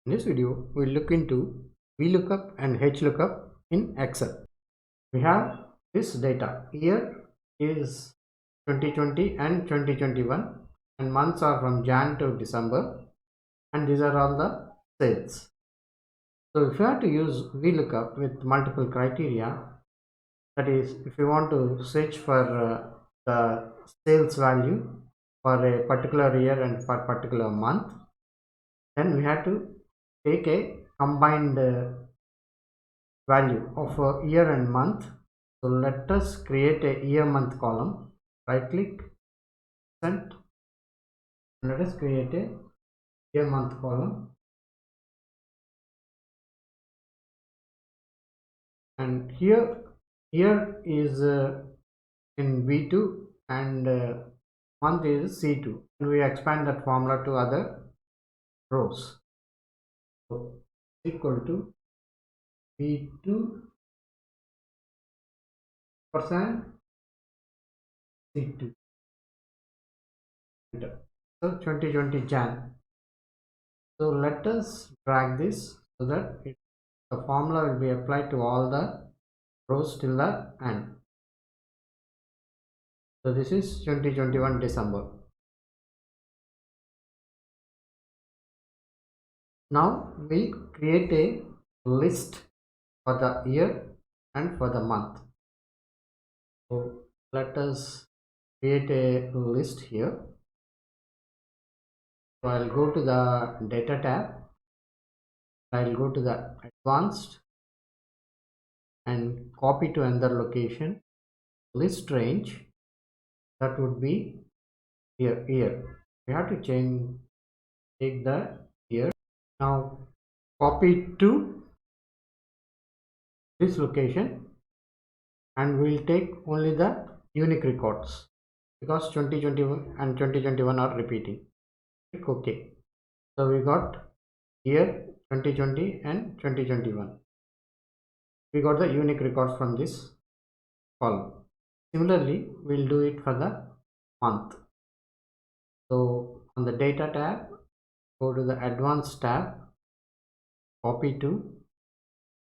In this video, we'll look into Vlookup and Hlookup in Excel. We have this data. Year is 2020 and 2021 and months are from Jan to December, and these are all the sales. So if you have to use Vlookup with multiple criteria, that is, if you want to search for the sales value for a particular year and for particular month, then we have to take a combined value of a year and month. So let us create a year month column. Right click, send. Let us create a year month column, and here is in V2 and month is C2, and we expand that formula to other rows. So equal to V2 percent C2. So 2020 Jan. So let us drag this so that the formula will be applied to all the rows till the end. So this is 2021 December. Now we create a list for the year and for the month. So let us create a list here. So I'll go to the data tab. I'll go to the advanced and copy to another location. List range, that would be here. We have to take the year. Now copy to this location, and we'll take only the unique records because 2021 and 2021 are repeating. Click OK. So we got year 2020 and 2021. We got the unique records from this column. Similarly, we'll do it for the month. So on the data tab, go to the advanced tab, copy to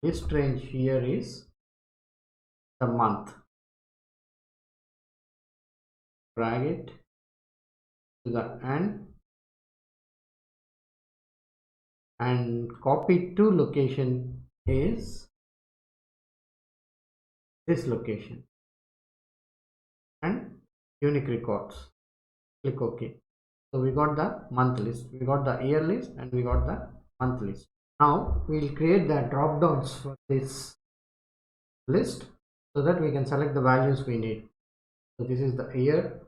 list range. Here is the month. Drag it to the end and copy to location is this location and unique records. Click OK. So we got the month list, we got the year list, and we got the month list. Now we'll create the drop downs for this list so that we can select the values we need. So this is the year,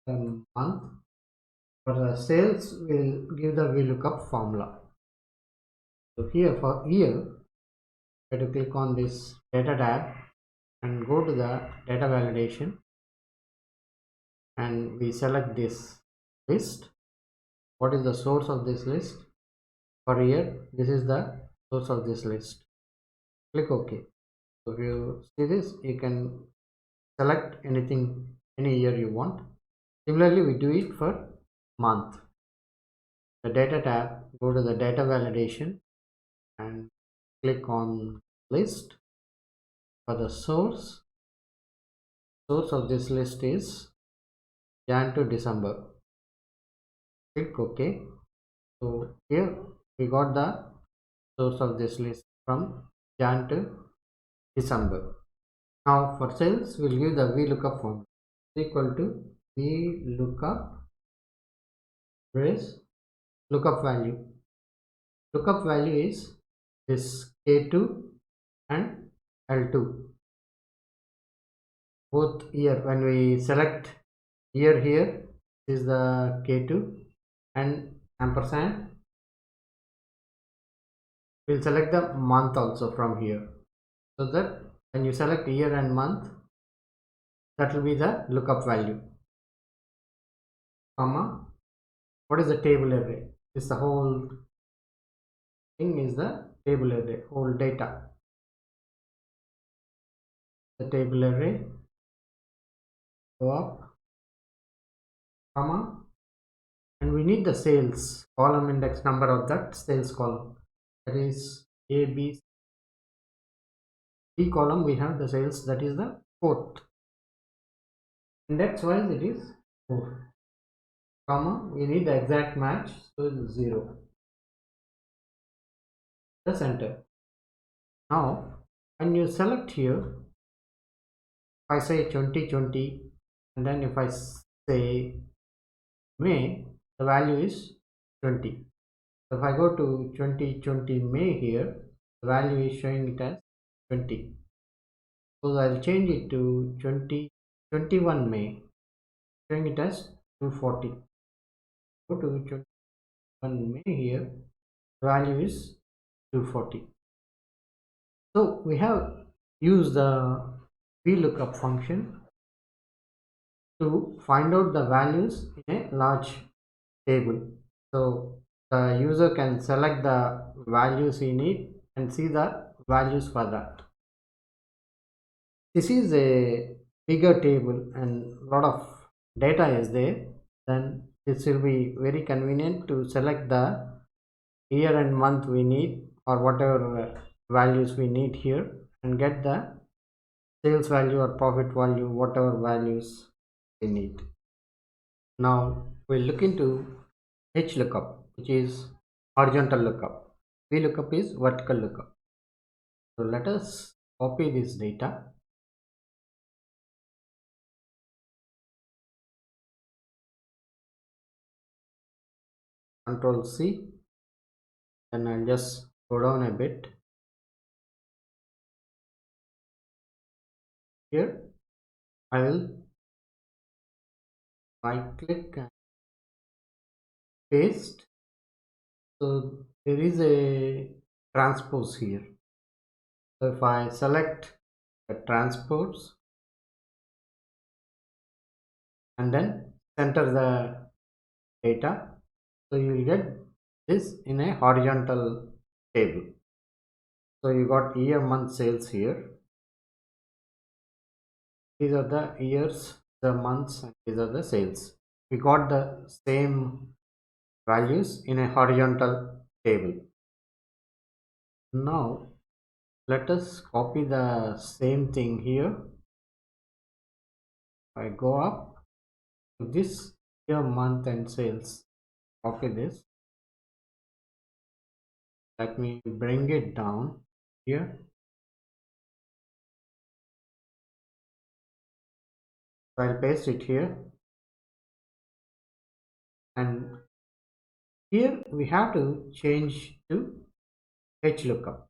the month. For the sales, we'll give the VLOOKUP formula. So here for year, we have to click on this data tab and go to the data validation, and we select this list. What is the source of this list? For year, this is the source of this list. Click OK. So if you see this, you can select anything, any year you want. Similarly, we do it for month. The data tab, go to the data validation and click on list. For the source of this list is Jan to December. Click OK. So here we got the source of this list from Jan to December. Now for sales, we'll give the VLOOKUP formula equal to VLOOKUP brace lookup value. Lookup value is this K2 and L2. Both year, when we select year here is the K2 and ampersand, we'll select the month also from here, so that when you select year and month, that will be the lookup value, comma. What is the table array? This the whole thing is the table array, whole data. The table array, go up, comma, and we need the sales column index number of that sales column, that is A, B, C column. We have the sales, that is the fourth. Index wise it is 4, comma, we need the exact match, so it is 0. Press enter. Now when you select here, if I say 2020 and then if I say May, the value is 20. So if I go to 2020 May here, the value is showing it as 20. So I'll change it to 2021 May, showing it as 240. Go to 21 May here, the value is 240. So we have used the Vlookup function to find out the values in a large table. So the user can select the values he needs and see the values for that. This is a bigger table and lot of data is there, then this will be very convenient to select the year and month we need or whatever values we need here and get the sales value or profit value, whatever values we need. Now we'll look into Hlookup, which is horizontal lookup. Vlookup is vertical lookup. So let us copy this data, Control C, then I'll just go down a bit. Here I will right click and paste. So there is a transpose here. So if I select the transpose and then center the data, so you will get this in a horizontal table. So you got year, month, sales here. These are the years, the months, and these are the sales. We got the same values in a horizontal table. Now let us copy the same thing here. I go up to this year, month, and sales. Copy this. Let me bring it down here. So I'll paste it here, and here we have to change to Hlookup.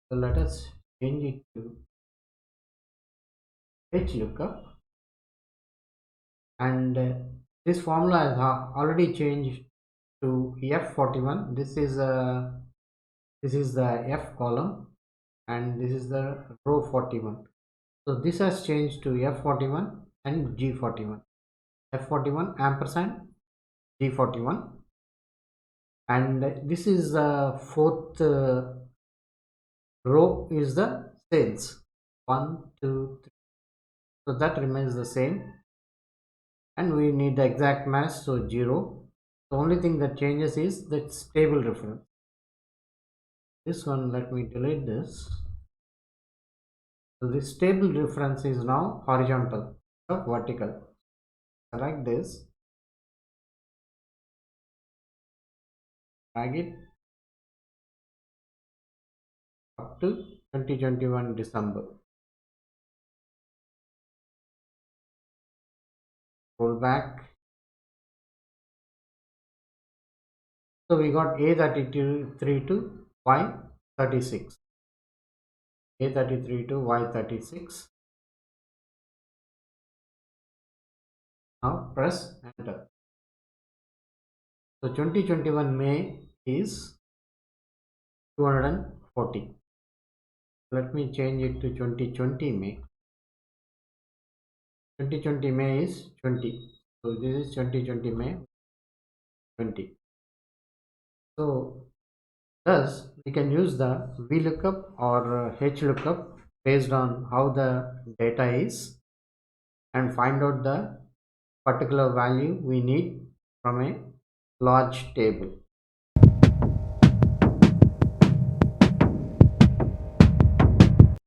So let us change it to Hlookup, and this formula is already changed to F41. This is the F column and this is the row 41. So this has changed to F41 and G41. F41 ampersand G41, and this is the fourth row is the sales 1, 2, 3. So that remains the same, and we need the exact match, so 0. The only thing that changes is the table reference. This one, let me delete this. So this table reference is now horizontal, not vertical. Select this, drag it up to 2021 December. Roll back. So we got A33 to Y36. A33 to Y36. Now press enter. So 2021 May is 240. Let me change it to 2020 May. 2020 May is 20. So this is 2020 May 20. So thus we can use the VLOOKUP or HLOOKUP based on how the data is and find out the particular value we need from a large table.